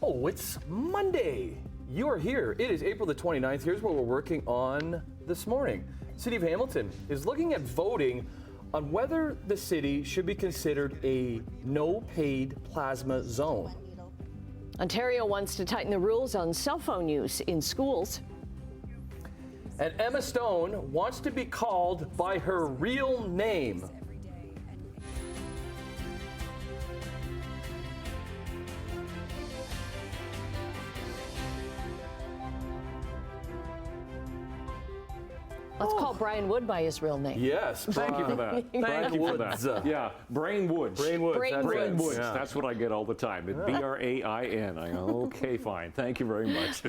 Oh, it's Monday. You are here. It is April the 29th. Here's what we're working on this morning. City of Hamilton is looking at voting on whether the city should be considered a no-paid plasma zone. Ontario wants to tighten the rules on cell phone use in schools. And Emma Stone wants to be called by her real name. Let's call Brian Wood by his real name. Yes. Thank you for that. Thank you for that. Yeah, Brain Woods. Brain Woods. Brain Woods. Yeah. That's what I get all the time. B-R-A-I-N. I go, okay, fine. Thank you very much.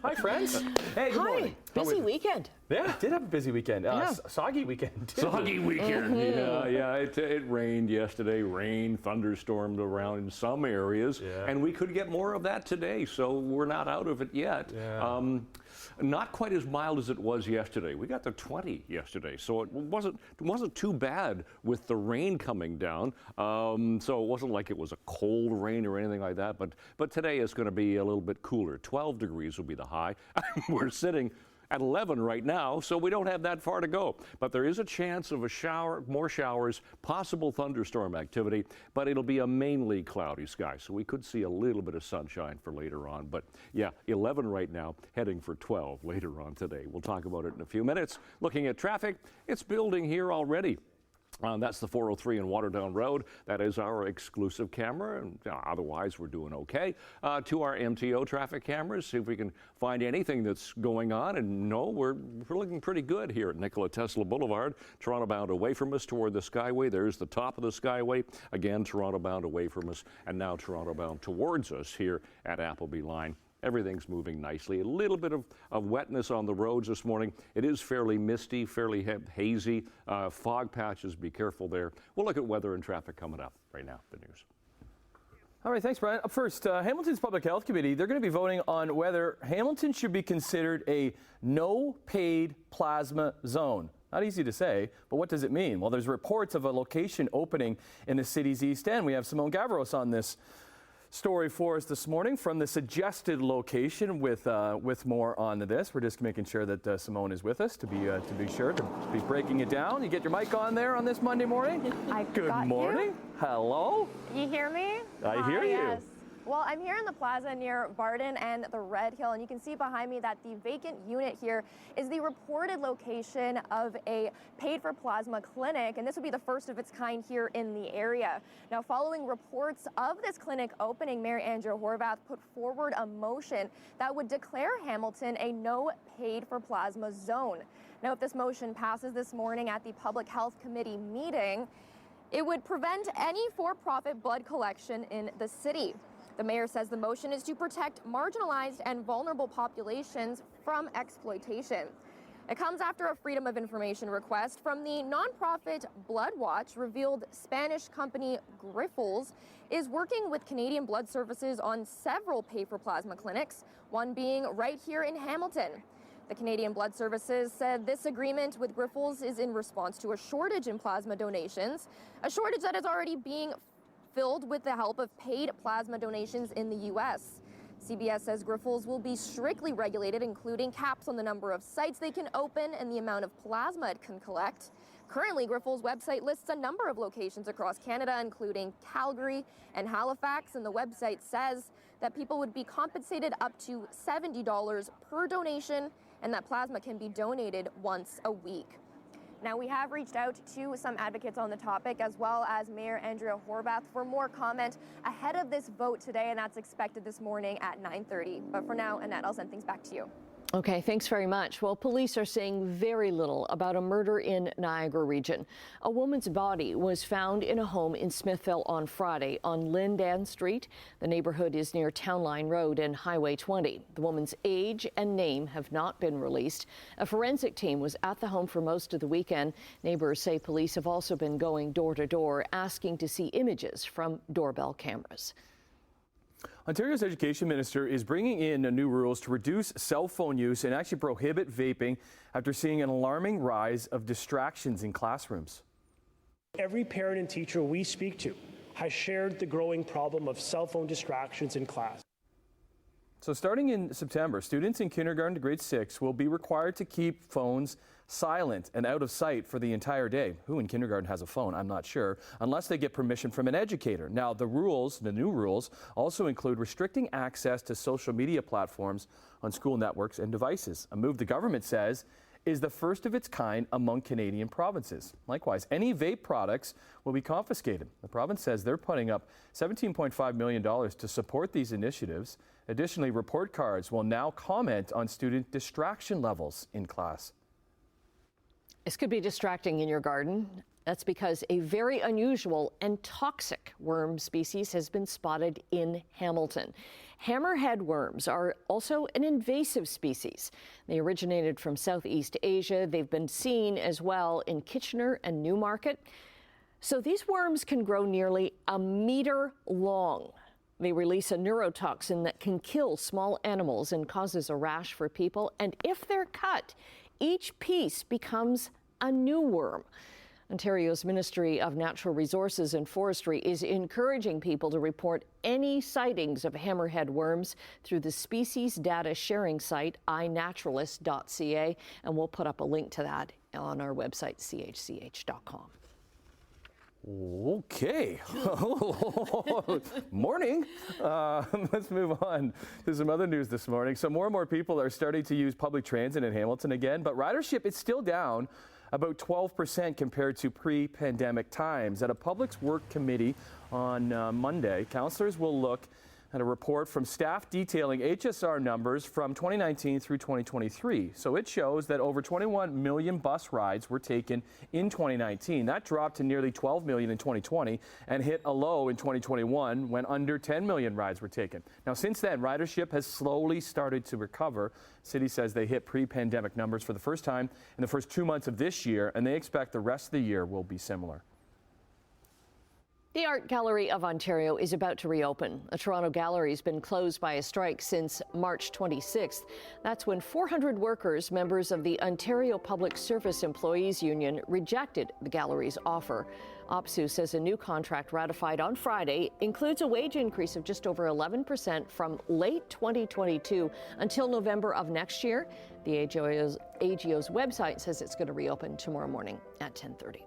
Hi, friends. Hey, good morning. Busy weekend. Yeah, did have a busy weekend. Soggy weekend, too. Soggy weekend. Yeah. It rained yesterday. Rain, thunderstormed around in some areas. Yeah. And we could get more of that today, so we're not out of it yet. Yeah. Not quite as mild as it was yesterday. We got to 20 yesterday, so it wasn't too bad with the rain coming down. So it wasn't like it was a cold rain or anything like that. But today is going to be a little bit cooler. 12 degrees will be the high. We're sitting at 11 right now, so we don't have that far to go. But there is a chance of a shower, more showers, possible thunderstorm activity, but it'll be a mainly cloudy sky, so we could see a little bit of sunshine for later on. But yeah, 11 right now, heading for 12 later on today. We'll talk about it in a few minutes. Looking at traffic, it's building here already. That's the 403 in Waterdown Road. That is our exclusive camera, and otherwise we're doing okay. To our MTO traffic cameras, see if we can find anything that's going on. And no, we're looking pretty good here at Nikola Tesla Boulevard. Toronto bound away from us toward the Skyway. There's the top of the Skyway. Again, Toronto bound away from us, and now Toronto bound towards us here at Appleby Line. Everything's moving nicely. A little bit of wetness on the roads this morning. It is fairly misty, fairly hazy. Fog patches, be careful there. We'll look at weather and traffic coming up right now. The news. All right, thanks, Brian. Up first, Hamilton's Public Health Committee, they're going to be voting on whether Hamilton should be considered a no-paid plasma zone. Not easy to say, but what does it mean? Well, there's reports of a location opening in the city's East End. We have Simone Gavros on this story for us this morning from the suggested location with more on this. We're just making sure that Simone is with us to be sure to be breaking it down. You get your mic on there on this Monday morning? Good morning. You. Hello. You hear me? I hear you. Yes. Well, I'm here in the plaza near Barden and the Red Hill, and you can see behind me that the vacant unit here is the reported location of a paid-for-plasma clinic, and this would be the first of its kind here in the area. Now, following reports of this clinic opening, Mayor Andrea Horwath put forward a motion that would declare Hamilton a no paid-for-plasma zone. Now, if this motion passes this morning at the Public Health Committee meeting, it would prevent any for-profit blood collection in the city. The mayor says the motion is to protect marginalized and vulnerable populations from exploitation. It comes after a Freedom of Information request from the nonprofit Blood Watch revealed Spanish company Grifols is working with Canadian Blood Services on several pay-for-plasma clinics, one being right here in Hamilton. The Canadian Blood Services said this agreement with Grifols is in response to a shortage in plasma donations, a shortage that is already being filled with the help of paid plasma donations in the U.S. CBS says Grifols will be strictly regulated, including caps on the number of sites they can open and the amount of plasma it can collect. Currently, Grifols' website lists a number of locations across Canada, including Calgary and Halifax, and the website says that people would be compensated up to $70 per donation and that plasma can be donated once a week. Now, we have reached out to some advocates on the topic, as well as Mayor Andrea Horwath, for more comment ahead of this vote today, and that's expected this morning at 9:30. But for now, Annette, I'll send things back to you. Okay, thanks very much. Well, police are saying very little about a murder in Niagara region. A woman's body was found in a home in Smithville on Friday on Lindan Street. The neighborhood is near Town Line Road and Highway 20. The woman's age and name have not been released. A forensic team was at the home for most of the weekend. Neighbors say police have also been going door to door asking to see images from doorbell cameras. Ontario's education minister is bringing in new rules to reduce cell phone use and actually prohibit vaping after seeing an alarming rise of distractions in classrooms. Every parent and teacher we speak to has shared the growing problem of cell phone distractions in class. So starting in September, students in kindergarten to grade 6 will be required to keep phones silent and out of sight for the entire day. Who in kindergarten has a phone? I'm not sure, unless they get permission from an educator. Now, the new rules, also include restricting access to social media platforms on school networks and devices, a move the government says is the first of its kind among Canadian provinces. Likewise, any vape products will be confiscated. The province says they're putting up $17.5 million to support these initiatives. Additionally, report cards will now comment on student distraction levels in class. This could be distracting in your garden. That's because a very unusual and toxic worm species has been spotted in Hamilton. Hammerhead worms are also an invasive species. They originated from Southeast Asia. They've been seen as well in Kitchener and Newmarket. So these worms can grow nearly a meter long. They release a neurotoxin that can kill small animals and causes a rash for people. And if they're cut, each piece becomes a new worm. Ontario's Ministry of Natural Resources and Forestry is encouraging people to report any sightings of hammerhead worms through the species data sharing site inaturalist.ca, and we'll put up a link to that on our website, chch.com. Okay. Morning. Let's move on to some other news this morning. So more and more people are starting to use public transit in Hamilton again, but ridership is still down about 12% compared to pre-pandemic times. At a Public Works Committee on Monday, councillors will look at a report from staff detailing HSR numbers from 2019 through 2023. So it shows that over 21 million bus rides were taken in 2019. That dropped to nearly 12 million in 2020 and hit a low in 2021 when under 10 million rides were taken. Now, since then, ridership has slowly started to recover. City says they hit pre-pandemic numbers for the first time in the first 2 months of this year, and they expect the rest of the year will be similar. The Art Gallery of Ontario is about to reopen. The Toronto Gallery has been closed by a strike since March 26th. That's when 400 workers, members of the Ontario Public Service Employees Union, rejected the gallery's offer. OPSU says a new contract ratified on Friday includes a wage increase of just over 11% from late 2022 until November of next year. The AGO's website says it's going to reopen tomorrow morning at 10:30.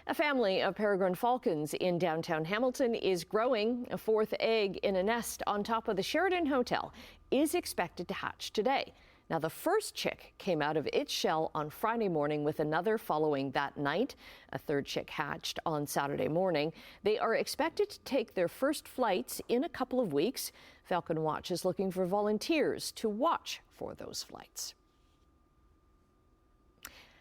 A family of peregrine falcons in downtown Hamilton is growing. A fourth egg in a nest on top of the Sheraton Hotel is expected to hatch today. Now, the first chick came out of its shell on Friday morning, with another following that night. A third chick hatched on Saturday morning. They are expected to take their first flights in a couple of weeks. Falcon Watch is looking for volunteers to watch for those flights.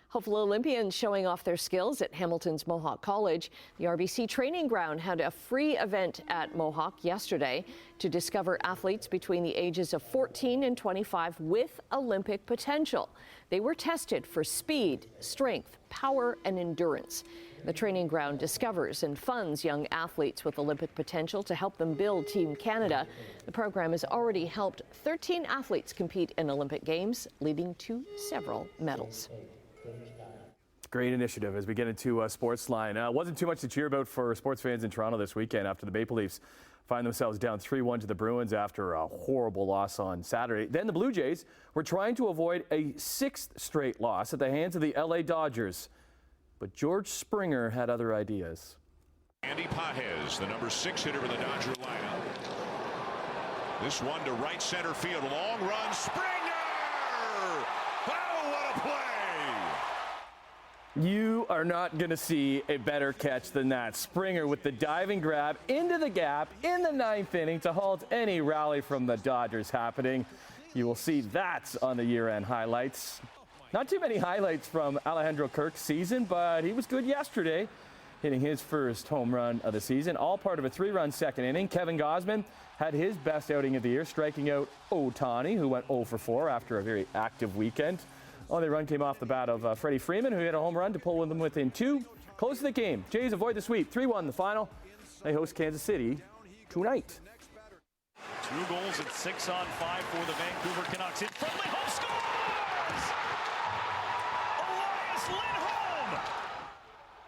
Hopeful Olympians showing off their skills at Hamilton's Mohawk College. The RBC training ground had a free event at Mohawk yesterday to discover athletes between the ages of 14 and 25 with Olympic potential. They were tested for speed, strength, power, and endurance. The training ground discovers and funds young athletes with Olympic potential to help them build Team Canada. The program has already helped 13 athletes compete in Olympic Games, leading to several medals. Great initiative as we get into Sportsline. Wasn't too much to cheer about for sports fans in Toronto this weekend after the Maple Leafs find themselves down 3-1 to the Bruins after a horrible loss on Saturday. Then the Blue Jays were trying to avoid a sixth straight loss at the hands of the LA Dodgers. But George Springer had other ideas. Andy Pages, the number 6 hitter in the Dodger lineup. This one to right center field. Long run. Springer! Oh, what a play! You are not going to see a better catch than that. Springer with the diving grab into the gap in the ninth inning to halt any rally from the Dodgers happening. You will see that on the year-end highlights. Not too many highlights from Alejandro Kirk's season, but he was good yesterday, hitting his first home run of the season, all part of a 3-run second inning. Kevin Gausman had his best outing of the year, striking out Ohtani, who went 0 for 4 after a very active weekend. Only run came off the bat of Freddie Freeman, who hit a home run to pull them within 2. Close to the game. Jays avoid the sweep. 3-1 the final. They host Kansas City tonight. 2 goals and 6 on 5 for the Vancouver Canucks. In front, Lindholm scores! Elias Lindholm!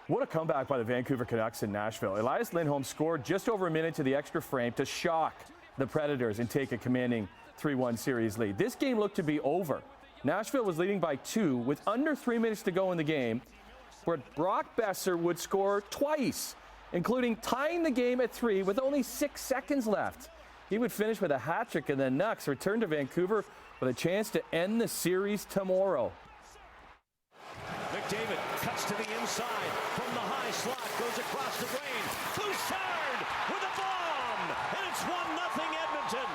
What a comeback by the Vancouver Canucks in Nashville. Elias Lindholm scored just over a minute to the extra frame to shock the Predators and take a commanding 3-1 series lead. This game looked to be over. Nashville was leading by 2 with under 3 minutes to go in the game, where Brock Besser would score twice, including tying the game at 3 with only 6 seconds left. He would finish with a hat trick, and the Nucks return to Vancouver with a chance to end the series tomorrow. McDavid cuts to the inside from the high slot, goes across the lane. Bouchard with a bomb, and it's 1-0 Edmonton.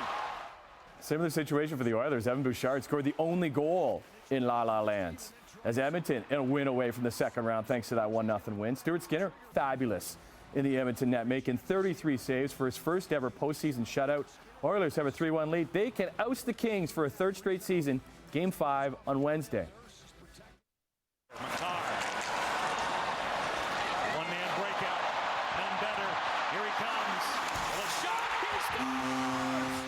Similar situation for the Oilers. Evan Bouchard scored the only goal in La La Land, as Edmonton in a win away from the second round thanks to that 1-0 win. Stuart Skinner, fabulous in the Edmonton net, making 33 saves for his first ever postseason shutout. Oilers have a 3-1 lead. They can oust the Kings for a third straight season. Game 5 on Wednesday. Makar. One-man breakout. And better. Here he comes. The shot. He scores!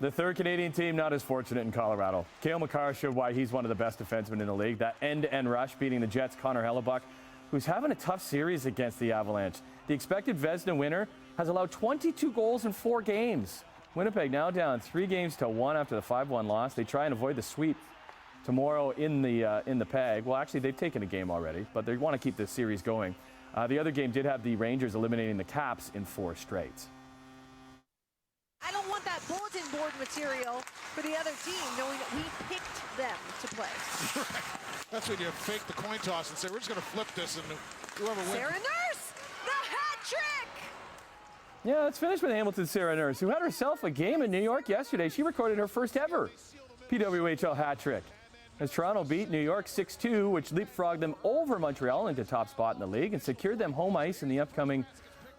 The third Canadian team not as fortunate in Colorado. Cale Makar showed why he's one of the best defensemen in the league. That end-to-end rush beating the Jets' Connor Hellebuck, who's having a tough series against the Avalanche. The expected Vezina winner has allowed 22 goals in 4 games. Winnipeg now down 3-1 after the 5-1 loss. They try and avoid the sweep tomorrow in the PEG. Well, actually, they've taken a game already, but they want to keep this series going. The other game did have the Rangers eliminating the Caps in 4 straight. I don't want that bulletin board material for the other team, knowing that we picked them to play. That's when you fake the coin toss and say, we're just going to flip this, and whoever wins. Sarah Nurse, the hat trick! Yeah, let's finish with Hamilton's Sarah Nurse, who had herself a game in New York yesterday. She recorded her first ever PWHL hat trick as Toronto beat New York 6-2, which leapfrogged them over Montreal into top spot in the league and secured them home ice in the upcoming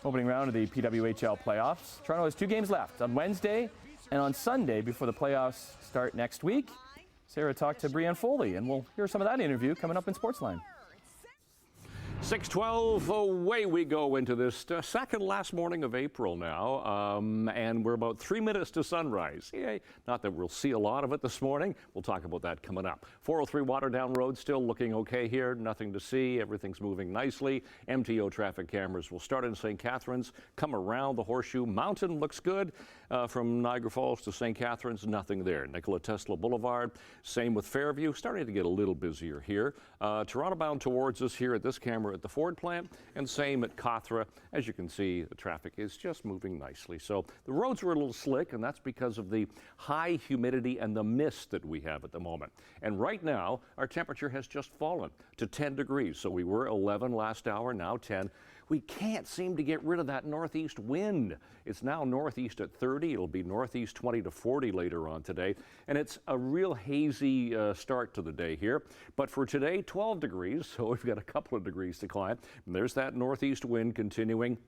opening round of the PWHL playoffs. Toronto has 2 games left on Wednesday and on Sunday before the playoffs start next week. Sarah talked to Brianne Foley, and we'll hear some of that interview coming up in Sportsline. 6:12, away we go into this second last morning of April now, and we're about 3 minutes to sunrise. Yay. Not that we'll see a lot of it this morning. We'll talk about that coming up. 403 Waterdown Road still looking okay here. Nothing to see. Everything's moving nicely. MTO traffic cameras will start in St. Catharines, come around the Horseshoe Mountain. Looks good. From Niagara Falls to St. Catharines, nothing there. Nikola Tesla Boulevard, same with Fairview. Starting to get a little busier here. Toronto bound towards us here at this camera at the Ford plant, and same at Cothra. As you can see, the traffic is just moving nicely. So the roads were a little slick, and that's because of the high humidity and the mist that we have at the moment. And right now, our temperature has just fallen to 10 degrees. So we were 11 last hour, now 10. We can't seem to get rid of that northeast wind. It's now northeast at 30. It'll be northeast 20 to 40 later on today. And it's a real hazy start to the day here. But for today, 12 degrees, so we've got a couple of degrees to climb. And there's that northeast wind continuing.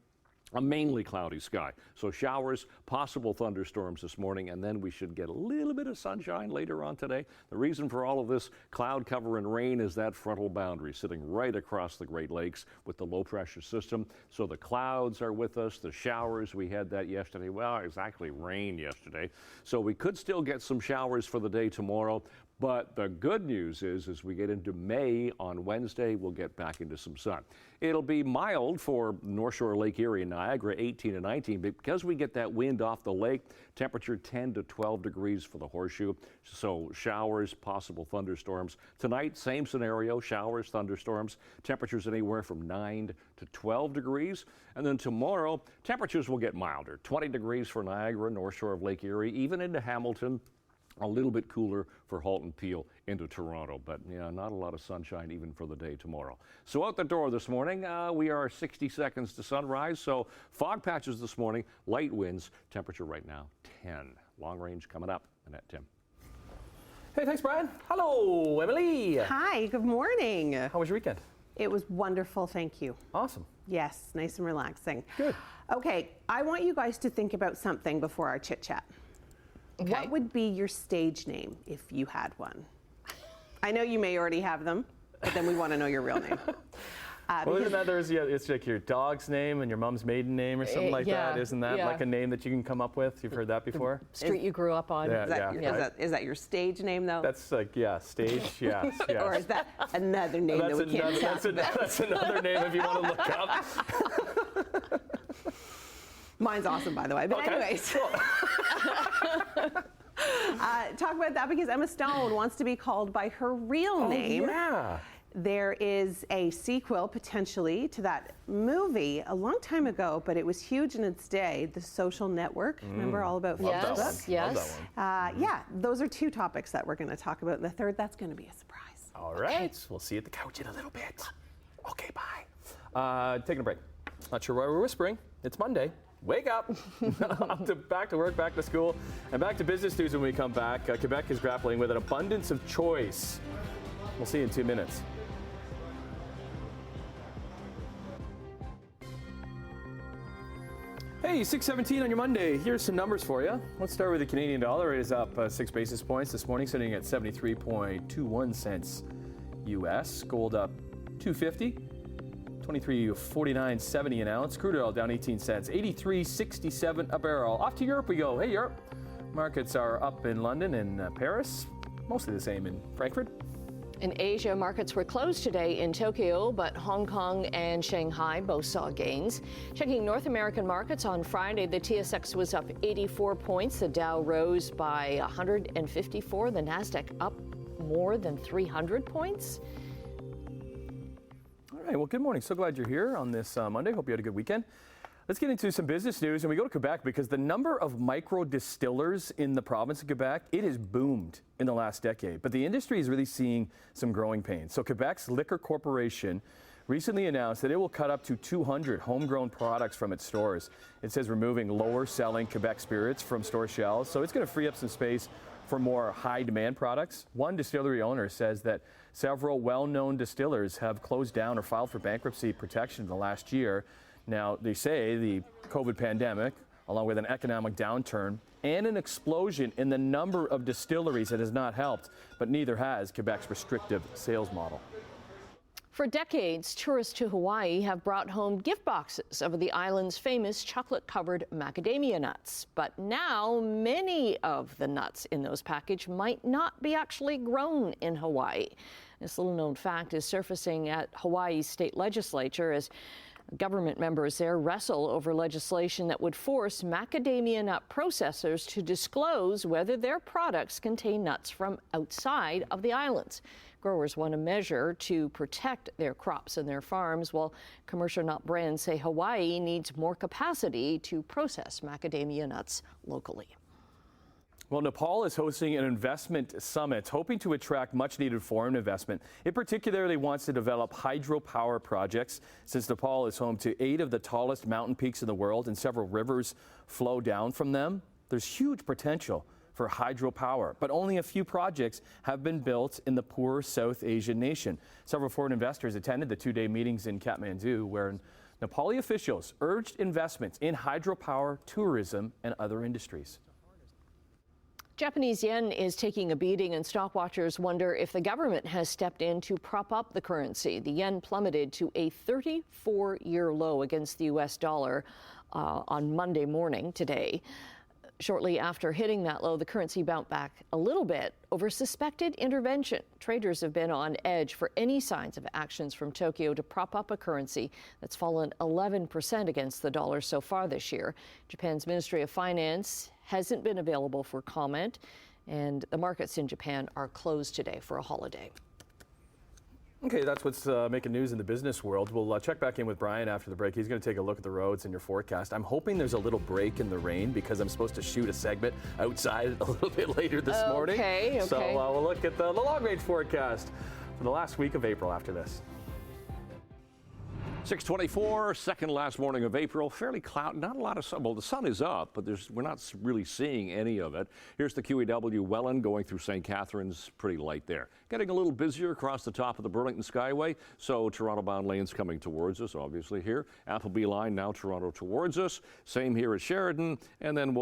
A mainly cloudy sky. So showers, possible thunderstorms this morning, and then we should get a little bit of sunshine later on today. The reason for all of this cloud cover and rain is that frontal boundary sitting right across the Great Lakes with the low pressure system. So the clouds are with us, the showers, we had that yesterday. Well, exactly rain yesterday. So we could still get some showers for the day tomorrow. But the good news is, as we get into May on Wednesday, we'll get back into some sun. It'll be mild for North Shore Lake Erie and Niagara, 18 to 19, but because we get that wind off the lake, temperature 10 to 12 degrees for the Horseshoe. So showers, possible thunderstorms. Tonight, same scenario, showers, thunderstorms. Temperatures anywhere from 9 to 12 degrees. And then tomorrow, temperatures will get milder. 20 degrees for Niagara, North Shore of Lake Erie, even into Hamilton. A little bit cooler for Halton Peel into Toronto, but yeah, not a lot of sunshine even for the day tomorrow. So out the door this morning, we are 60 seconds to sunrise, so fog patches this morning, light winds, temperature right now 10. Long range coming up, and at Tim. Hey, thanks, Brian. Hello, Emily. Hi, good morning. How was your weekend? It was wonderful, thank you. Awesome. Yes, nice and relaxing. Good. Okay, I want you guys to think about something before our chit chat. Okay. What would be your stage name if you had one? I know you may already have them, but then we want to know your real name. Well, isn't that it's like your dog's name and your mom's maiden name or something like yeah, that? Isn't that yeah. like a name that you can come up with? You've heard that before? Street you grew up on. Yeah. Is that your stage name, though? That's like, yeah, stage, yes. Or is that another name that we can't talk about? That's another name if you want to look up. Mine's awesome, by the way. But anyways. Cool. Talk about that because Emma Stone wants to be called by her real name. Yeah. There is a sequel potentially to that movie a long time ago, but it was huge in its day, The Social Network. Remember all about Love that Facebook? one. Yes. Love that one. Yeah, those are two topics that we're going to talk about. And the third, that's going to be a surprise. All right. We'll see you at the couch in a little bit. Okay, bye. Taking a break. Not sure why we're whispering. It's Monday. Wake up. Back to work, back to school, and back to business news when we come back. Quebec is grappling with an abundance of choice. We'll see you in 2 minutes. Hey, 6:17 on your Monday. Here's some numbers for you. Let's start with the Canadian dollar. It is up 6 basis points this morning, sitting at 73.21 cents U.S. Gold up $2.50. 23.49.70 an ounce. Crude oil down 18 cents. 83.67 a barrel. Off to Europe we go. Hey, Europe. Markets are up in London and Paris. Mostly the same in Frankfurt. In Asia, markets were closed today in Tokyo, but Hong Kong and Shanghai both saw gains. Checking North American markets on Friday, the TSX was up 84 points. The Dow rose by 154. The Nasdaq up more than 300 points. All right, well, good morning. So glad you're here on this Monday. Hope you had a good weekend. Let's get into some business news, and we go to Quebec because the number of micro distillers in the province of Quebec, it has boomed in the last decade, but the industry is really seeing some growing pains. So Quebec's Liquor Corporation recently announced that it will cut up to 200 homegrown products from its stores. It says removing lower-selling Quebec spirits from store shelves, so it's going to free up some space for more high-demand products. One distillery owner says that several well-known distillers have closed down or filed for bankruptcy protection in the last year. Now, they say the COVID pandemic, along with an economic downturn and an explosion in the number of distilleries, that has not helped, but neither has Quebec's restrictive sales model. For decades, tourists to Hawaii have brought home gift boxes of the island's famous chocolate-covered macadamia nuts. But now, many of the nuts in those packages might not be actually grown in Hawaii. This little-known fact is surfacing at Hawaii's state legislature as government members there wrestle over legislation that would force macadamia nut processors to disclose whether their products contain nuts from outside of the islands. Growers want a measure to protect their crops and their farms, while commercial nut brands say Hawaii needs more capacity to process macadamia nuts locally. Well, Nepal is hosting an investment summit, hoping to attract much-needed foreign investment. It particularly wants to develop hydropower projects, since Nepal is home to 8 of the tallest mountain peaks in the world and several rivers flow down from them. There's huge potential for hydropower, but only a few projects have been built in the poor South Asian nation. Several foreign investors attended the 2-day meetings in Kathmandu, where Nepali officials urged investments in hydropower, tourism, and other industries. Japanese yen is taking a beating, and stock watchers wonder if the government has stepped in to prop up the currency. The yen plummeted to a 34-year low against the U.S. dollar on Monday morning today. Shortly after hitting that low, the currency bounced back a little bit over suspected intervention. Traders have been on edge for any signs of actions from Tokyo to prop up a currency that's fallen 11% against the dollar so far this year. Japan's Ministry of Finance hasn't been available for comment, and the markets in Japan are closed today for a holiday. Okay, that's what's making news in the business world. We'll check back in with Brian after the break. He's going to take a look at the roads and your forecast. I'm hoping there's a little break in the rain because I'm supposed to shoot a segment outside a little bit later this morning. Okay. So we'll look at the long-range forecast for the last week of April after this. 6:24, second last morning of April. Fairly cloudy, not a lot of sun. Well, the sun is up, but we're not really seeing any of it. Here's the QEW Welland going through St. Catharines, pretty light there. Getting a little busier across the top of the Burlington Skyway, so Toronto-bound lanes coming towards us, obviously here. Appleby line now Toronto towards us. Same here at Sheridan, and then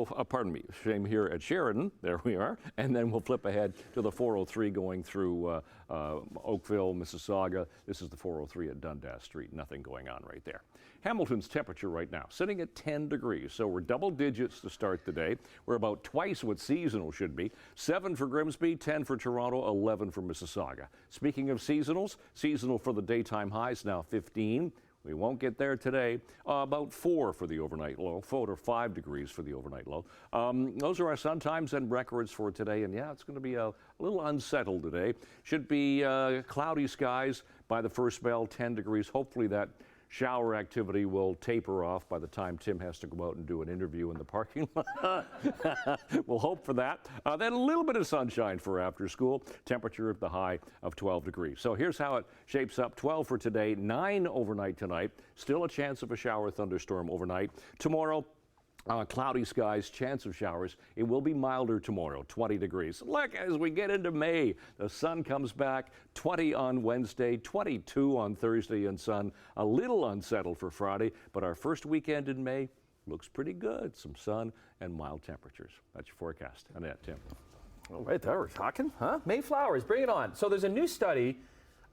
same here at Sheridan. There we are. And then we'll flip ahead to the 403 going through Oakville, Mississauga. This is the 403 at Dundas Street. Nothing going on right there. Hamilton's temperature right now sitting at 10 degrees, so we're double digits to start the day. We're about twice what seasonal should be. 7 for Grimsby, 10 for Toronto, 11 for Mississauga. Speaking of seasonals, seasonal for the daytime highs now 15. We won't get there today. About 4 for the overnight low, 4 or 5 degrees for the overnight low. Those are our sun times and records for today. And yeah, it's going to be a little unsettled today. Should be cloudy skies by the first bell, 10 degrees. Hopefully that shower activity will taper off by the time Tim has to go out and do an interview in the parking lot. We'll hope for that. Then a little bit of sunshine for after school. Temperature at the high of 12 degrees. So here's how it shapes up. 12 for today, 9 overnight tonight. Still a chance of a shower thunderstorm overnight. Tomorrow, cloudy skies, chance of showers. It will be milder tomorrow, 20 degrees. Look, as we get into May, the sun comes back, 20 on Wednesday, 22 on Thursday, and sun a little unsettled for Friday. But our first weekend in May looks pretty good. Some sun and mild temperatures. That's your forecast. Annette, Tim. Oh, right there, we're talking, huh? Mayflowers, bring it on. So there's a new study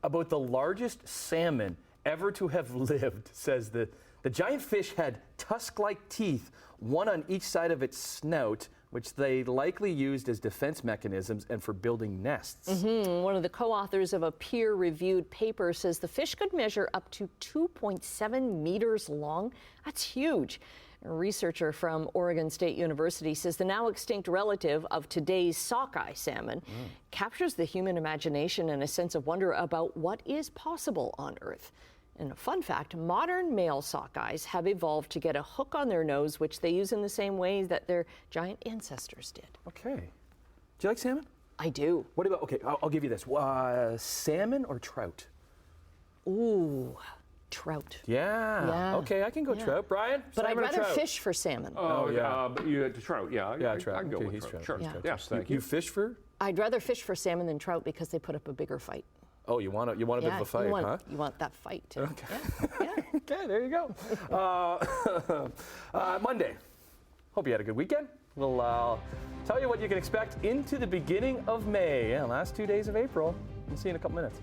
about the largest salmon ever to have lived, says that the giant fish had tusk-like teeth, one on each side of its snout, which they likely used as defense mechanisms and for building nests. One of the co-authors of a peer-reviewed paper says the fish could measure up to 2.7 meters long. That's huge. A researcher from Oregon State University says the now extinct relative of today's sockeye salmon captures the human imagination and a sense of wonder about what is possible on Earth. And a fun fact, modern male sockeyes have evolved to get a hook on their nose, which they use in the same way that their giant ancestors did. Okay. Do you like salmon? I do. What about, okay, I'll give you this. Salmon or trout? Ooh, trout. Yeah. Okay, I can go trout. Brian? But I'd salmon or rather trout? fish for salmon. Oh, yeah. You had trout, yeah. Yeah, trout. I can go Okay, with he's trout. trout. Sure. Yeah. Yes, thank you. You fish for? I'd rather fish for salmon than trout because they put up a bigger fight. Oh, you want a bit of a fight, huh? You want that fight, too. Okay. Yeah. Okay, there you go. Monday. Hope you had a good weekend. We'll tell you what you can expect into the beginning of May. Yeah, last 2 days of April. We'll see you in a couple minutes.